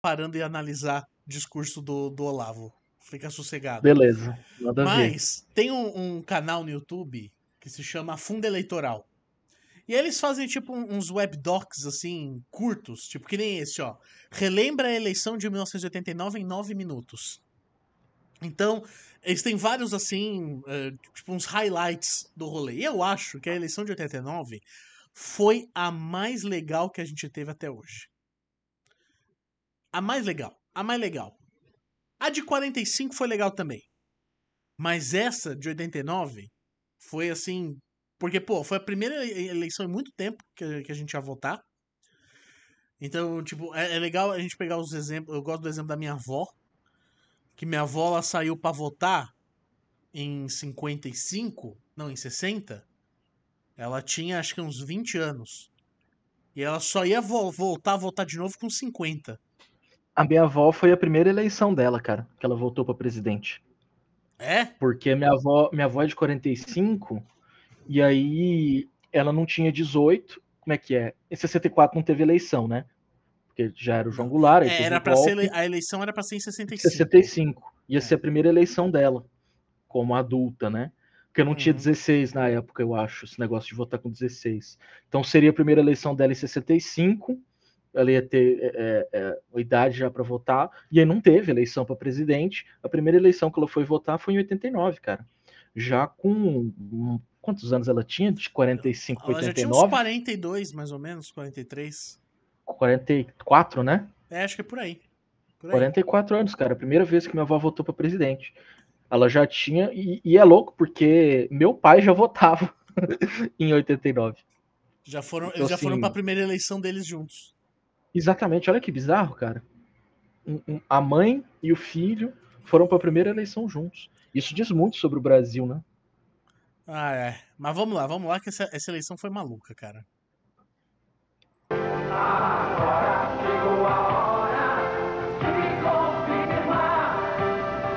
parando e analisar o discurso do Olavo. Fica sossegado. Beleza, nada a ver. Mas tem um canal no YouTube que se chama Fundo Eleitoral. E eles fazem tipo uns webdocs assim, curtos, tipo que nem esse, ó. Relembra a eleição de 1989 em 9 minutos. Então, eles têm vários assim, tipo uns highlights do rolê. E eu acho que a eleição de 89 foi a mais legal que a gente teve até hoje. A mais legal, a mais legal. A de 45 foi legal também. Mas essa de 89 foi assim. Porque, pô, foi a primeira eleição em muito tempo que a gente ia votar. Então, tipo, é legal a gente pegar os exemplos. Eu gosto do exemplo da minha avó. Que minha avó ela saiu pra votar em 55, não, em 60. Ela tinha acho que uns 20 anos. E ela só ia voltar a votar de novo com 50. A minha avó foi a primeira eleição dela, cara, que ela voltou pra presidente. É? Porque minha avó é de 45, e aí ela não tinha 18. Como é que é? Em 64 não teve eleição, né? Porque já era o João Não. Goulart, aí É, teve o era para ser. golpe. A eleição era pra ser em 65. 65. Ia ser É. a primeira eleição dela, como adulta, né? Porque eu não tinha Uhum. 16 na época, eu acho, esse negócio de votar com 16. Então seria a primeira eleição dela em 65. Ela ia ter a idade já para votar, e aí não teve eleição para presidente. A primeira eleição que ela foi votar foi em 89, cara. Já com. Quantos anos ela tinha? De 45 para Ela já tinha uns 89? 42, mais ou menos, 43. 44, né? É, acho que é por aí. Por aí. 44 anos, cara. A primeira vez que minha avó votou para presidente. Ela já tinha. E é louco, porque meu pai já votava em 89. Então, Eles já foram pra assim, primeira eleição deles juntos. exatamente, olha que bizarro, cara. A mãe e o filho foram para a primeira eleição juntos. Isso diz muito sobre o Brasil, né? Ah, é. Mas vamos lá, que essa eleição foi maluca, cara. Agora chegou a hora de confirmar.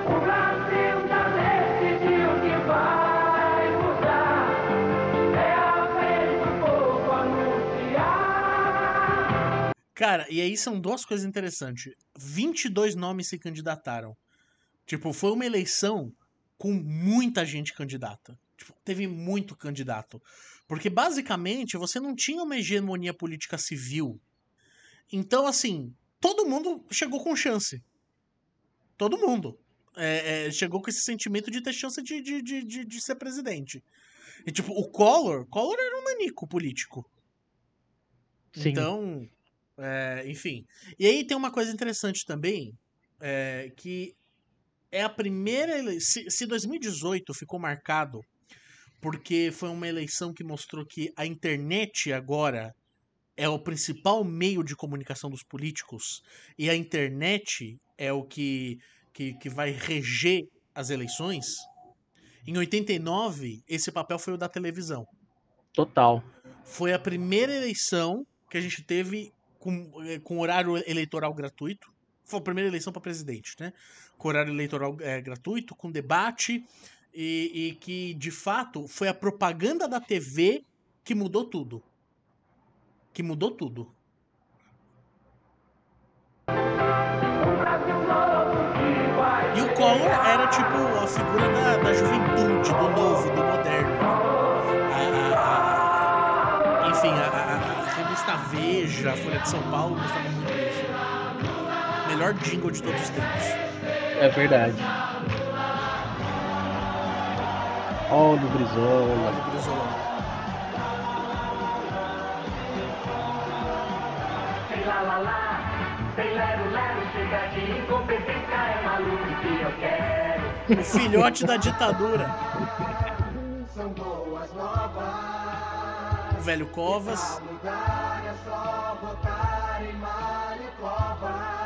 O Brasil já decidiu que vai mudar. É a vez do povo anunciar. Cara, e aí são duas coisas interessantes. 22 nomes se candidataram. Tipo, foi uma eleição com muita gente candidata. Tipo, teve muito candidato. Porque basicamente você não tinha uma hegemonia política civil. Então, assim, todo mundo chegou com chance. Todo mundo. Chegou com esse sentimento de ter chance de ser presidente. E, tipo, Collor era um manico político. Sim, Então, enfim. E aí tem uma coisa interessante também, que é a primeira eleição. Se 2018 ficou marcado porque foi uma eleição que mostrou que a internet agora é o principal meio de comunicação dos políticos e a internet é o que vai reger as eleições. Em 89, esse papel foi o da televisão. total. Foi a primeira eleição que a gente teve com horário eleitoral gratuito. Foi a primeira eleição para presidente, né? Com horário eleitoral gratuito, com debate, e que, de fato, foi a propaganda da TV que mudou tudo. Que mudou tudo. Um Brasil novo que vai E o Collor era, tipo, a chegar. figura da juventude, do novo, do moderno, né? Enfim, a revista Veja, a Folha de São Paulo mostrava muito isso. Melhor jingle de todos os tempos. É verdade. Olha o Brizola. Olha o Brizolão. Sei lá lá lá, sei lero lero, chega de incompetência, é maluco que eu quero. O filhote da ditadura. São boas novas. O velho Covas. Pra mudar é só votar em Mário Covas.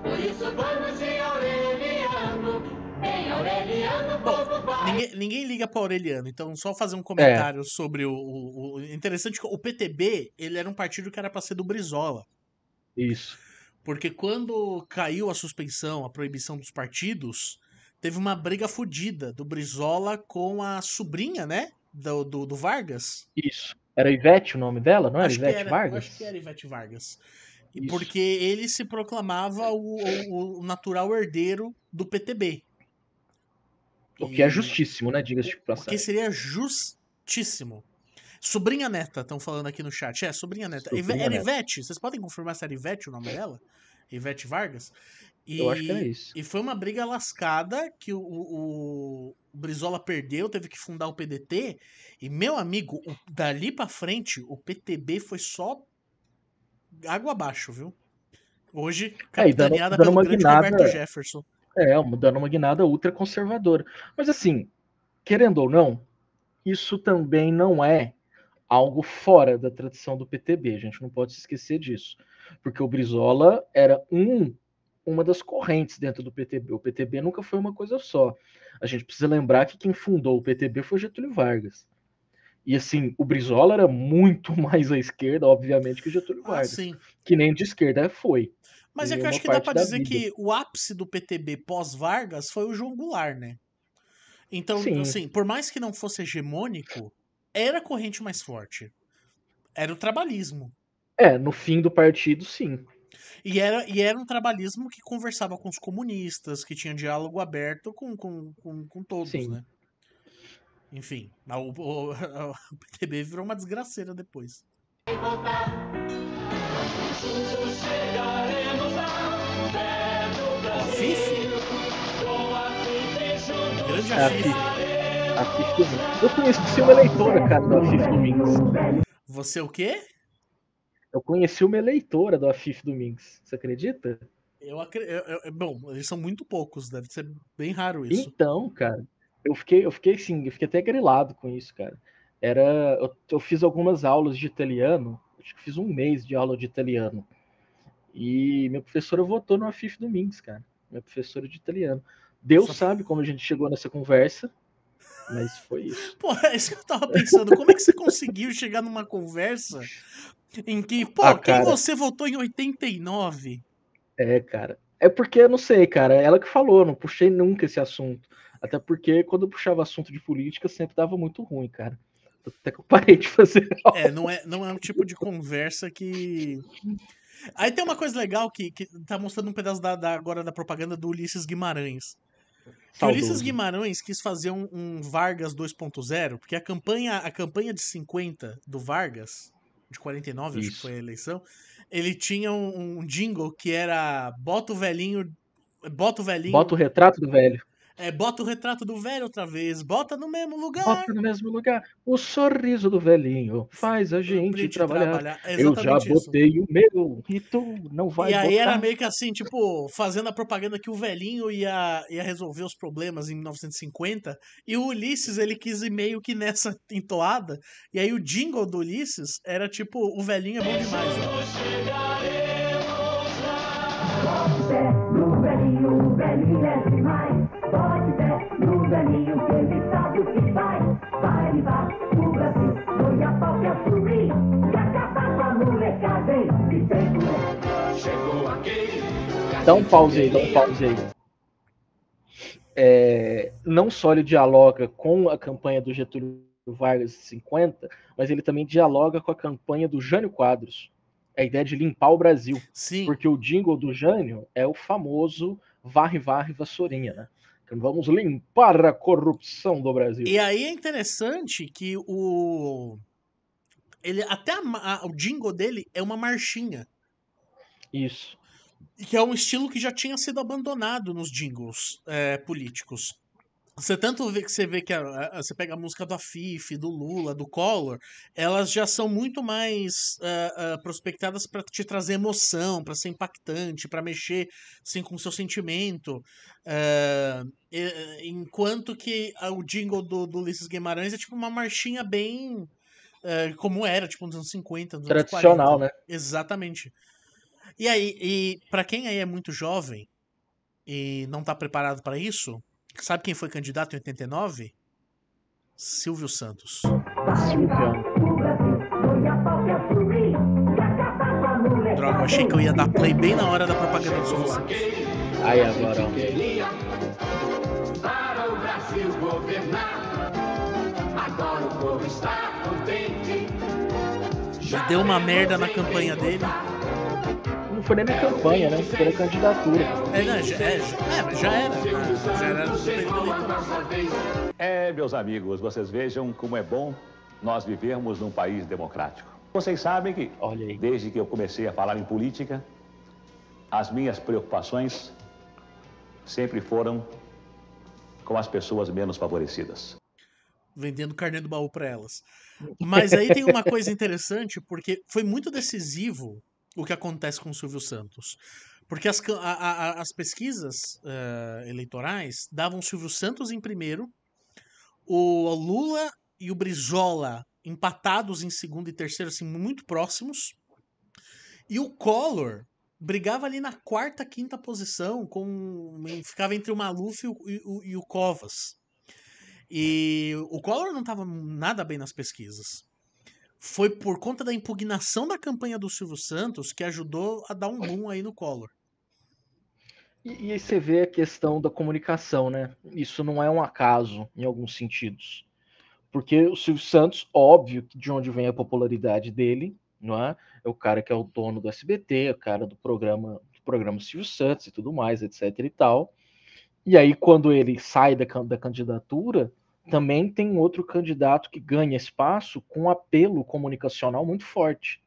Por isso vamos de Aureliano. Em Aureliano o Bom, povo vai. ninguém liga pra Aureliano, então só fazer um É, comentário sobre interessante que o PTB, ele era um partido que era pra ser do Brizola. isso. Porque quando caiu a suspensão, a proibição dos partidos, teve uma briga fodida do Brizola com a sobrinha, né? Do Vargas. Isso. Era Ivete o nome dela, não era Acho que Ivete era, Vargas? acho que era Ivete Vargas. E Isso. porque ele se proclamava o natural herdeiro do PTB. O que é E justíssimo, né? Diga-se de o que passagem. seria justíssimo. Sobrinha neta, estão falando aqui no chat. É, sobrinha neta. Sobrinha Era neta. Ivete? Vocês podem confirmar se era Ivete o nome dela? Ivete Vargas? Eu acho que era isso. E foi uma briga lascada que o Brizola perdeu, teve que fundar o PDT. E, meu amigo, dali pra frente, o PTB foi só água abaixo, viu? Hoje, E dando capitaneada pelo uma grande Roberto guinada. Jefferson. Dando uma guinada ultra conservadora. Mas assim, querendo ou não, isso também não é algo fora da tradição do PTB. A gente não pode se esquecer disso. Porque o Brizola era uma das correntes dentro do PTB. O PTB nunca foi uma coisa só. A gente precisa lembrar que quem fundou o PTB foi Getúlio Vargas. E assim, o Brizola era muito mais à esquerda, obviamente, que o Getúlio Vargas. Sim. Que nem de esquerda foi. Mas é que eu acho que dá pra dizer que o ápice do PTB pós-Vargas foi o João Goulart, né? Então, Sim. assim, por mais que não fosse hegemônico, era a corrente mais forte. Era o trabalhismo. No fim do partido, sim. E era um trabalhismo que conversava com os comunistas, que tinha diálogo aberto com todos, sim. né? Enfim, o PTB virou uma desgraceira depois. A Fifi? Grande Afif. Afif Domingos. Eu conheci uma eleitora, cara, do Afif Domingos. Você o quê? Eu conheci uma eleitora do Afif Domingos. Você acredita? Bom, eles são muito poucos, deve ser bem raro isso. Então, cara, eu fiquei até grilado com isso, cara. Eu fiz algumas aulas de italiano, acho que fiz um mês de aula de italiano. E minha professora votou no Afif Domingos, cara. Minha professora de italiano. Deus sabe como a gente chegou nessa conversa, mas foi isso. Pô, é isso que eu tava pensando. Como é que você conseguiu chegar numa conversa em que, quem você votou em 89? Cara. É porque eu não sei, cara. Ela que falou, eu não puxei nunca esse assunto. Até porque quando eu puxava assunto de política sempre dava muito ruim, cara. Até que eu parei de fazer. Não é um tipo de conversa que. Aí tem uma coisa legal que tá mostrando um pedaço agora da propaganda do Ulisses Guimarães. Que o Ulisses Guimarães quis fazer um Vargas 2.0, porque a campanha de 50 do Vargas, de 49, acho que foi a eleição, ele tinha um jingle que era bota o retrato do velho. Bota o retrato do velho outra vez, bota no mesmo lugar. Bota no mesmo lugar. O sorriso do velhinho faz a gente trabalhar. Eu já botei o meu e tu não vai botar. E aí era meio que assim, tipo, fazendo a propaganda que o velhinho ia resolver os problemas em 1950, e o Ulisses, ele quis ir meio que nessa entoada, e aí o jingle do Ulisses era tipo, o velhinho é bom demais, No velhinho é demais. Pode ser no velhinho que ele sabe o que faz. Vai levar o Brasil, foi a pau que a subir e acabar com a molecagem. Chegou aqui. Dá um pause aí. Não só ele dialoga com a campanha do Getúlio Vargas 50, mas ele também dialoga com a campanha do Jânio Quadros. A ideia de limpar o Brasil. Sim. Porque o jingle do Jânio é o famoso varre, vassourinha, né? Então, vamos limpar a corrupção do Brasil. E aí é interessante que o jingle dele é uma marchinha. Isso. Que é um estilo que já tinha sido abandonado nos jingles políticos. Você vê que você pega a música do Afif, do Lula, do Collor, elas já são muito mais prospectadas para te trazer emoção, para ser impactante, para mexer assim, com o seu sentimento. Enquanto que o jingle do Ulisses Guimarães é tipo uma marchinha bem como era, tipo nos anos 50, nos anos 40. Tradicional, né? Exatamente. E aí, para quem aí é muito jovem e não tá preparado para isso, sabe quem foi candidato em 89? Silvio Santos. Droga, eu achei que eu ia dar play bem na hora da propaganda do Silvio Santos. Aí agora, ó. para o Brasil governar. Agora o povo está contente. Já deu uma merda na campanha dele. Não foi nem na campanha, né? Foi na candidatura. Já era no período eleitoral. Meus amigos, vocês vejam como é bom nós vivermos num país democrático. Vocês sabem que, Olha aí. desde que eu comecei a falar em política, as minhas preocupações sempre foram com as pessoas menos favorecidas. Vendendo carnê do baú pra elas. Mas aí tem uma coisa interessante, porque foi muito decisivo o que acontece com o Silvio Santos. Porque as pesquisas eleitorais davam o Silvio Santos em primeiro, o Lula e o Brizola empatados em segundo e terceiro, assim, muito próximos. E o Collor brigava ali na quarta, quinta posição, ficava entre o Maluf e o Covas. E o Collor não estava nada bem nas pesquisas. Foi por conta da impugnação da campanha do Silvio Santos que ajudou a dar um boom aí no Collor. E aí você vê a questão da comunicação, né? Isso não é um acaso, em alguns sentidos. Porque o Silvio Santos, óbvio que de onde vem a popularidade dele, não é? É o cara que é o dono do SBT, é o cara do programa Silvio Santos e tudo mais, etc e tal. E aí, quando ele sai da candidatura, também tem outro candidato que ganha espaço com um apelo comunicacional muito forte,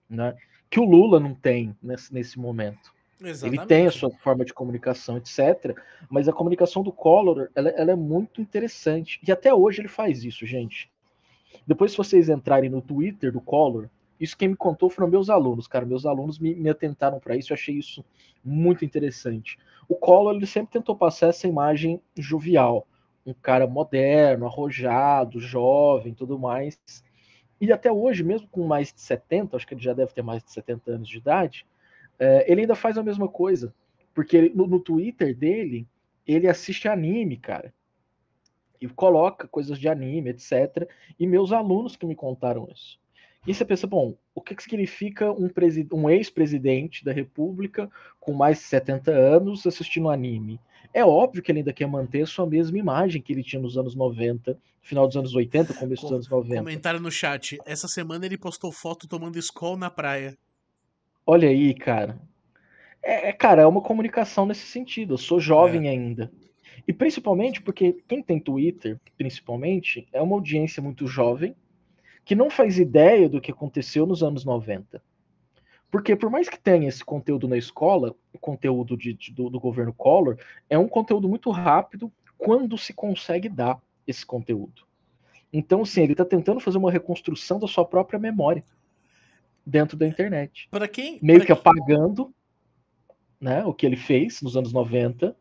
né? Que o Lula não tem nesse momento. Exatamente. Ele tem a sua forma de comunicação, etc. Mas a comunicação do Collor, ela é muito interessante. E até hoje ele faz isso, gente. Depois, se vocês entrarem no Twitter do Collor, isso quem me contou foram meus alunos, cara. Meus alunos me atentaram para isso, eu achei isso muito interessante. O Collor, ele sempre tentou passar essa imagem jovial. Um cara moderno, arrojado, jovem, tudo mais. E até hoje, mesmo com mais de 70, acho que ele já deve ter mais de 70 anos de idade, ele ainda faz a mesma coisa. Porque no Twitter dele, ele assiste anime, cara. E coloca coisas de anime, etc. E meus alunos que me contaram isso. E você pensa, bom, o que significa um ex-presidente da República com mais de 70 anos assistindo anime? É óbvio que ele ainda quer manter a sua mesma imagem que ele tinha nos anos 90, final dos anos 80, começo dos anos 90. Comentaram no chat, essa semana ele postou foto tomando Skol na praia. Olha aí, cara. Cara, é uma comunicação nesse sentido. Eu sou jovem ainda. E principalmente porque quem tem Twitter, principalmente, é uma audiência muito jovem, que não faz ideia do que aconteceu nos anos 90. Porque por mais que tenha esse conteúdo na escola, o conteúdo do governo Collor, é um conteúdo muito rápido quando se consegue dar esse conteúdo. Então, sim, ele está tentando fazer uma reconstrução da sua própria memória dentro da internet. Meio que apagando, né, o que ele fez nos anos 90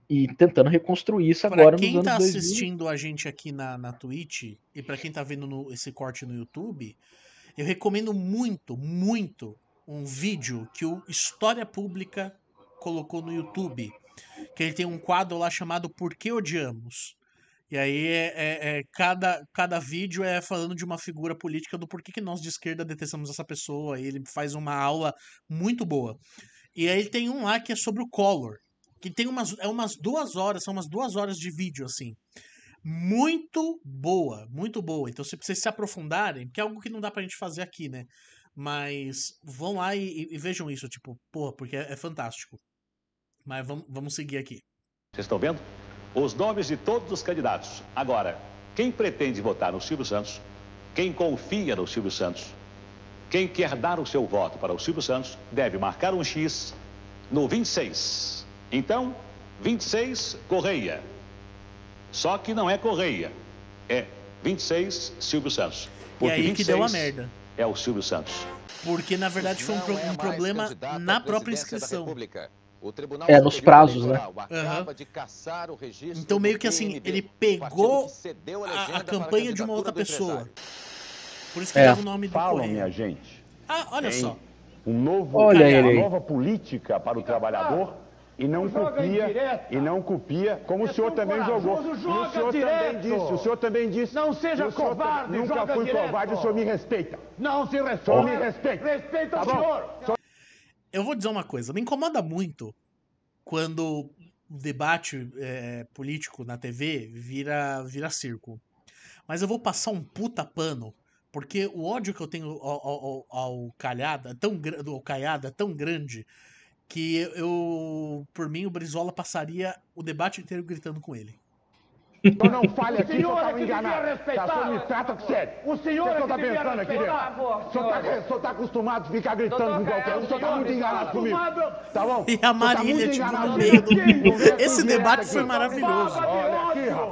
e tentando reconstruir isso agora nos anos 2000. Pra quem tá assistindo a gente aqui na Twitch e pra quem tá vendo esse corte no YouTube, eu recomendo muito, muito um vídeo que o História Pública colocou no YouTube. Que ele tem um quadro lá chamado Por que Odiamos? E aí cada vídeo é falando de uma figura política do porquê que nós de esquerda detestamos essa pessoa. E ele faz uma aula muito boa. E aí tem um lá que é sobre o Collor. Que tem umas 2 horas, são umas 2 horas de vídeo, assim. Muito boa, muito boa. Então, se vocês se aprofundarem, que é algo que não dá pra gente fazer aqui, né? Mas vão lá e vejam isso, tipo, porra, porque é fantástico. Mas vamos seguir aqui. Vocês estão vendo? Os nomes de todos os candidatos. Agora, quem pretende votar no Silvio Santos, quem confia no Silvio Santos, quem quer dar o seu voto para o Silvio Santos, deve marcar um X no 26. Então, 26, Correia. Só que não é Correia, é 26, Silvio Santos. Porque e aí que deu a merda. É o Silvio Santos. Porque, na verdade, foi um problema na própria inscrição. Nos prazos, né? Uhum. Então, meio que assim, ele pegou a campanha de uma outra pessoa. Por isso que dava o nome do Correia. Minha gente. Ah, olha só. Uma nova política para o trabalhador. E não copia, como o senhor também jogou. E o senhor também disse. Não seja covarde, nunca fui covarde, o senhor me respeita. Não se respeita. O senhor me respeita. Respeita o senhor. Eu vou dizer uma coisa, me incomoda muito quando debate político na TV vira circo. Mas eu vou passar um puta pano, porque o ódio que eu tenho ao Calhada, ao Caiado é tão grande que por mim, o Brizola passaria o debate inteiro gritando com ele. Então não fale aqui, o senhor está enganado. O senhor me trata com sério. O senhor está pensando aqui dentro. O senhor está acostumado a ficar gritando com qualquer um. O senhor está muito enganado comigo. Tá bom? E a Marília, tipo, no meio do... Esse debate foi maravilhoso.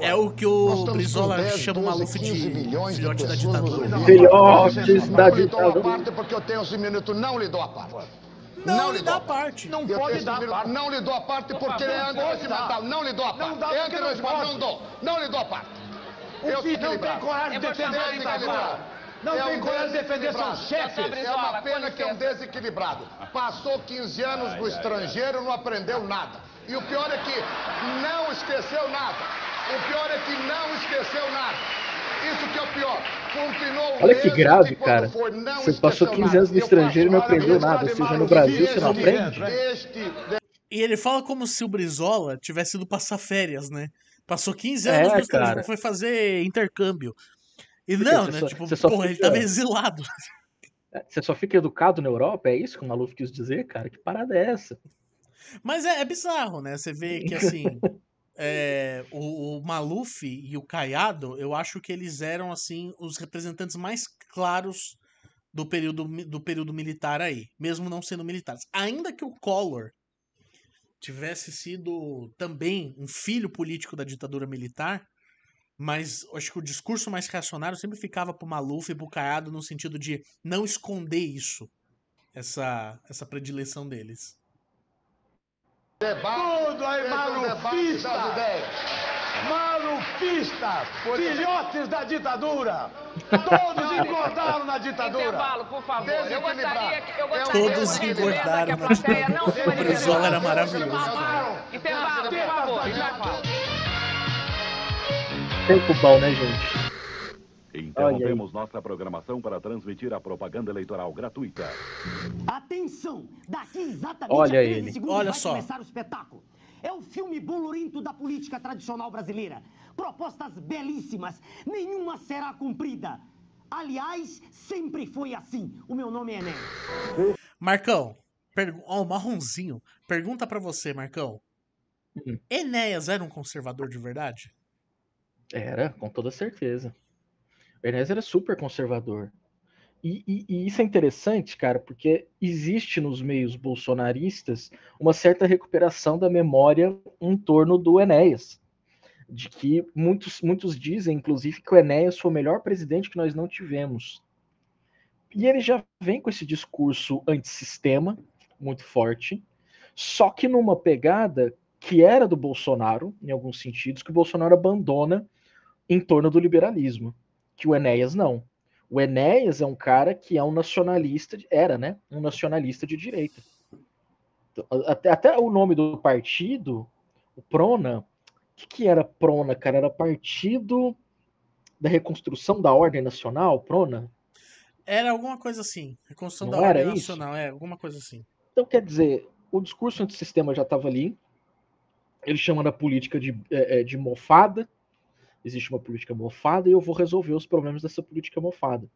É o que o Brizola chama o Maluf de filhote da ditadura. Filhotes da ditadura. Porque eu tenho 5 minutos, não lhe dou a parte. Não lhe dá a parte. Não pode dar a parte. Não lhe dou a parte porque ele é antirregimental. Não lhe dou a parte. É antirregimental, não dou. Não lhe dou a parte. Eu sou não tem coragem de defender a ditadura. Não tem coragem de defender seus chefes. É uma pena que é um desequilibrado. Passou 15 anos no estrangeiro, não aprendeu nada. E o pior é que não esqueceu nada. O pior é que não esqueceu nada. Isso que é o pior. Continuou. Olha que grave, cara. Você passou 15 anos no estrangeiro e não aprendeu nada. Ou seja, no Brasil você não aprende. E ele fala como se o Brizola tivesse ido passar férias, né? Passou 15 anos no estrangeiro, foi fazer intercâmbio. E não, né? Tipo, porra, ele tava exilado. Você só fica educado na Europa? É isso que o Maluf quis dizer, cara? Que parada é essa? Mas é bizarro, né? Você vê que, assim, o Maluf e o Caiado, eu acho que eles eram, assim, os representantes mais claros do período militar aí, mesmo não sendo militares. Ainda que o Collor tivesse sido também um filho político da ditadura militar, mas acho que o discurso mais reacionário sempre ficava pro Maluf e pro Caiado no sentido de não esconder isso, essa predileção deles. Tudo aí, malufistas! Malufistas! Filhotes da ditadura! Todos engordaram na ditadura! Intervalo, por favor. Eu gostaria Todos engordaram na ditadura. O Brizola era maravilhoso. Intervalo, por favor. Intervalo. Tempo bom, né, gente? Interrompemos nossa programação para transmitir a propaganda eleitoral gratuita. Atenção! Daqui exatamente Olha a 13 ele. segundos Olha vai só. começar o espetáculo. É o filme bolorinto da política tradicional brasileira. Propostas belíssimas, nenhuma será cumprida. Aliás, sempre foi assim. O meu nome é Enéas. Marcão, o Marronzinho, pergunta pra você, Marcão. Enéas era um conservador de verdade? Era, com toda certeza. O Enéas era super conservador. E isso é interessante, cara, porque existe nos meios bolsonaristas uma certa recuperação da memória em torno do Enéas. De que muitos dizem, inclusive, que o Enéas foi o melhor presidente que nós não tivemos. E ele já vem com esse discurso antissistema, muito forte, só que numa pegada que era do Bolsonaro, em alguns sentidos, que o Bolsonaro abandona em torno do liberalismo, que o Enéas não. O Enéas é um cara que é um nacionalista, era, né? Um nacionalista de direita. Até o nome do partido, o Prona, o que era Prona, cara? Era Partido da Reconstrução da Ordem Nacional, Prona? Era alguma coisa assim. Reconstrução Não da Ordem era isso? Nacional, alguma coisa assim. Então, quer dizer, o discurso antissistema já estava ali. Ele chama da política de mofada. Existe uma política mofada e eu vou resolver os problemas dessa política mofada.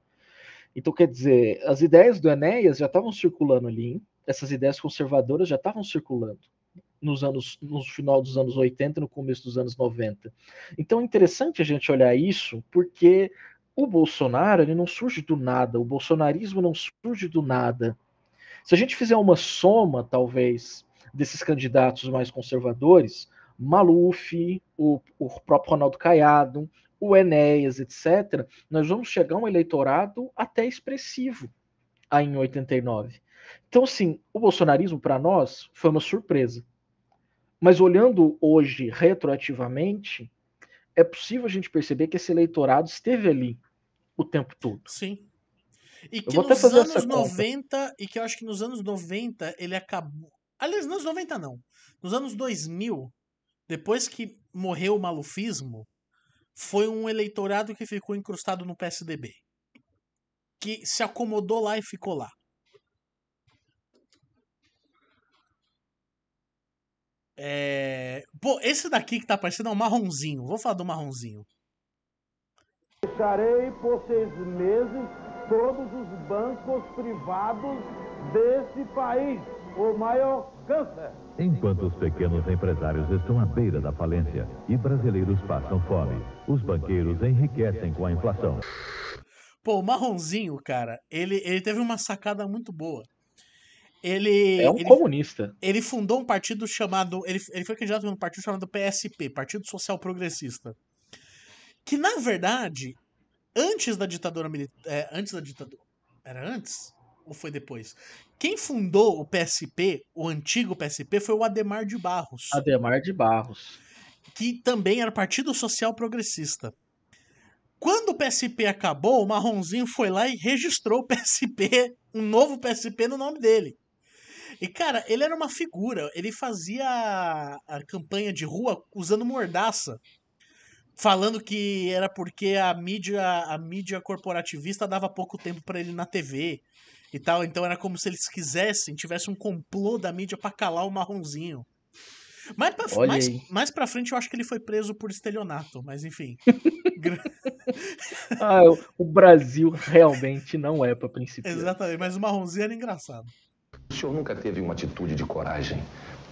Então, quer dizer, as ideias do Enéas já estavam circulando ali, essas ideias conservadoras já estavam circulando no final dos anos 80 e no começo dos anos 90. Então é interessante a gente olhar isso, porque o Bolsonaro ele não surge do nada, o bolsonarismo não surge do nada. Se a gente fizer uma soma, talvez, desses candidatos mais conservadores, Maluf, o próprio Ronaldo Caiado, o Enéas, etc., nós vamos chegar a um eleitorado até expressivo aí em 89. Então, assim, o bolsonarismo para nós foi uma surpresa. Mas olhando hoje retroativamente, é possível a gente perceber que esse eleitorado esteve ali o tempo todo. Sim. E que vou até nos fazer anos essa conta. 90, e que eu acho que nos anos 90 ele acabou. Aliás, nos anos 90 não. Nos anos 2000, depois que morreu o malufismo, foi um eleitorado que ficou incrustado no PSDB. Que se acomodou lá e ficou lá. Pô, esse daqui que tá aparecendo é um marronzinho. Vou falar do marronzinho. Fecharei por 6 meses todos os bancos privados desse país. O maior câncer. Enquanto os pequenos empresários estão à beira da falência e brasileiros passam fome, os banqueiros enriquecem com a inflação. Pô, o marronzinho, cara, ele teve uma sacada muito boa. Ele comunista. Ele fundou um partido chamado... Ele foi candidato num partido chamado PSP, Partido Social Progressista. Que, na verdade, antes da ditadura militar... Antes da ditadura... Era antes? Ou foi depois? Quem fundou o PSP, o antigo PSP, foi o Adhemar de Barros. Adhemar de Barros. Que também era Partido Social Progressista. Quando o PSP acabou, o Marronzinho foi lá e registrou o PSP, um novo PSP no nome dele. E, cara, ele era uma figura. Ele fazia a campanha de rua usando mordaça. Falando que era porque a mídia corporativista dava pouco tempo pra ele na TV e tal. Então era como se eles quisessem, tivesse um complô da mídia pra calar o Marronzinho. Mais pra frente eu acho que ele foi preso por estelionato, mas enfim. O Brasil realmente não é pra principiantes. Exatamente, mas o Marronzinho era engraçado. O senhor nunca teve uma atitude de coragem.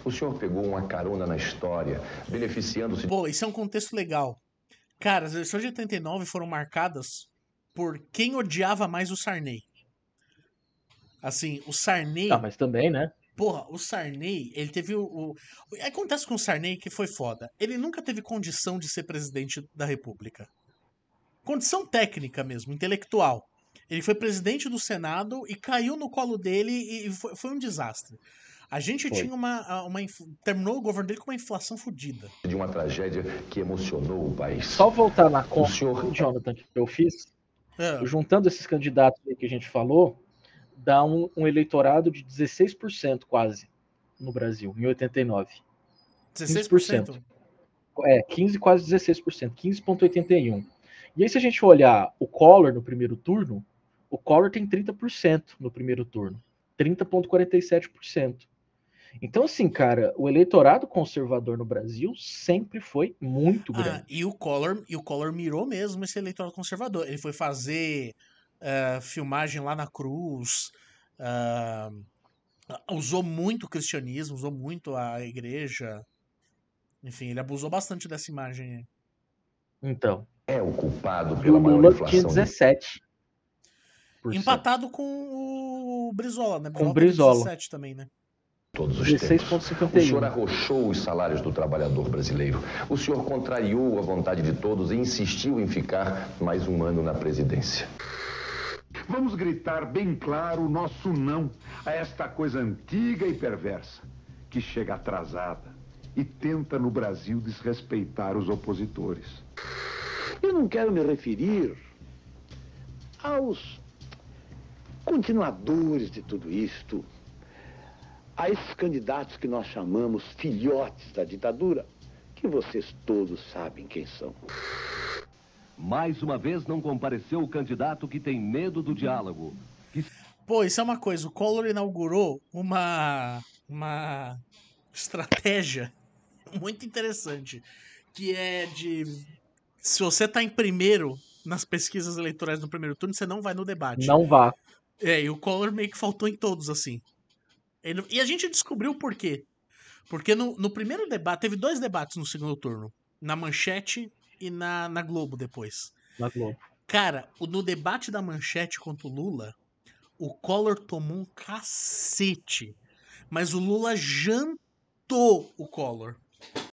O senhor pegou uma carona na história, beneficiando-se... Pô, isso é um contexto legal. Cara, as eleições de 89 foram marcadas por quem odiava mais o Sarney. Assim, o Sarney... Ah, mas também, né? Porra, o Sarney, ele teve Acontece com o Sarney que foi foda. Ele nunca teve condição de ser presidente da República. Condição técnica mesmo, intelectual. Ele foi presidente do Senado e caiu no colo dele e foi um desastre. A gente tinha terminou o governo dele com uma inflação fodida. De uma tragédia que emocionou o país. Só voltar na conta, Jonathan, que eu fiz, juntando esses candidatos aí que a gente falou, dá um eleitorado de 16% quase no Brasil, em 89. 16%? 15, quase 16%, 15,81%. E aí, se a gente olhar o Collor no primeiro turno, o Collor tem 30% no primeiro turno, 30,47%. Então, assim, cara, o eleitorado conservador no Brasil sempre foi muito grande. E o Collor mirou mesmo esse eleitorado conservador. Ele foi fazer filmagem lá na Cruz, usou muito o cristianismo, usou muito a igreja. Enfim, ele abusou bastante dessa imagem aí. Então. É o culpado pela maior Lula inflação. Tinha 17%. Empatado com o Brizola, né? Com o Brizola. 17 também, né? Todos os tempos. 16,51. O senhor arrochou os salários do trabalhador brasileiro. O senhor contrariou a vontade de todos e insistiu em ficar mais um ano na presidência. Vamos gritar bem claro o nosso não a esta coisa antiga e perversa, que chega atrasada e tenta no Brasil desrespeitar os opositores. Eu não quero me referir aos continuadores de tudo isto, a esses candidatos que nós chamamos filhotes da ditadura, que vocês todos sabem quem são. Mais uma vez não compareceu o candidato que tem medo do diálogo. Pô, isso é uma coisa, o Collor inaugurou uma estratégia muito interessante, que é de... Se você tá em primeiro nas pesquisas eleitorais no primeiro turno, você não vai no debate. Não vá. E o Collor meio que faltou em todos, assim. E a gente descobriu por quê. Porque no primeiro debate, teve 2 debates no segundo turno. Na Manchete e na Globo depois. Na Globo. Cara, no debate da Manchete contra o Lula, o Collor tomou um cacete. Mas o Lula jantou o Collor.